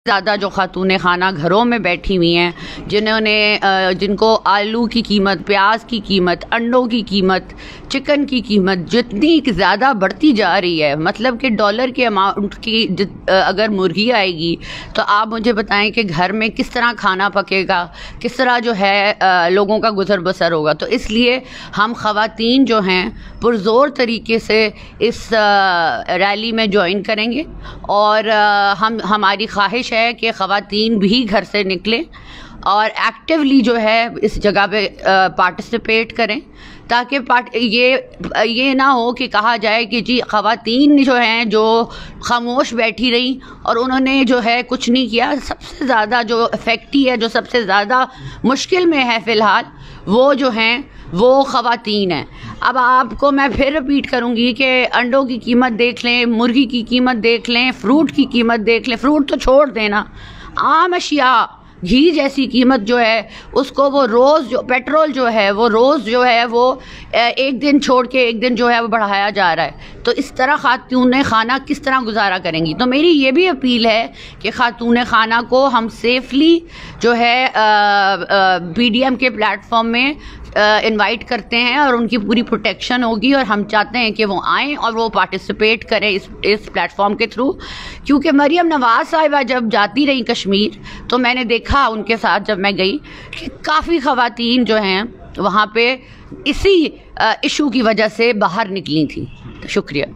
ज़्यादा जो खातून खाना घरों में बैठी हुई हैं, जिनको आलू की कीमत, प्याज की कीमत, अंडों की कीमत, चिकन की कीमत जितनी ज़्यादा बढ़ती जा रही है, मतलब कि डॉलर के अमाउंट की अगर मुर्गी आएगी तो आप मुझे बताएं कि घर में किस तरह खाना पकेगा, किस तरह जो है लोगों का गुजर बसर होगा। तो इसलिए हम ख़वातीन जो हैं पुरज़ोर तरीके से इस रैली में ज्वाइन करेंगे और हमारी ख्वाहिश है कि ख़वातीन भी घर से निकलें और एक्टिवली जो है इस जगह पे पार्टिसिपेट करें, ताकि ये ना हो कि कहा जाए कि जी ख़वातीन जो हैं जो खामोश बैठी रही और उन्होंने जो है कुछ नहीं किया। सबसे ज़्यादा जो इफ़ेक्टी है, जो सबसे ज़्यादा मुश्किल में है फ़िलहाल, वो जो हैं वो ख़वातीन हैं। अब आपको मैं फिर रिपीट करूँगी कि अंडों की कीमत देख लें, मुर्गी की कीमत देख लें, फ्रूट की कीमत देख लें, फ्रूट तो छोड़ देना, आम अशिया घी जैसी कीमत जो है उसको वो रोज़ जो पेट्रोल जो है वो रोज़ जो है वो एक दिन छोड़ के एक दिन जो है वो बढ़ाया जा रहा है। तो इस तरह खातून खाना किस तरह गुजारा करेंगी। तो मेरी ये भी अपील है कि खातून खाना को हम सेफली जो है PDM के प्लेटफॉर्म में इनवाइट करते हैं और उनकी पूरी प्रोटेक्शन होगी और हम चाहते हैं कि वो आएँ और वो पार्टिसिपेट करें इस प्लेटफॉर्म के थ्रू। क्योंकि मरियम नवाज़ साहिबा जब जाती रही कश्मीर तो मैंने देखा उनके साथ जब मैं गई कि काफ़ी ख़वातीन जो हैं वहाँ पे इसी इशू की वजह से बाहर निकली थी। शुक्रिया।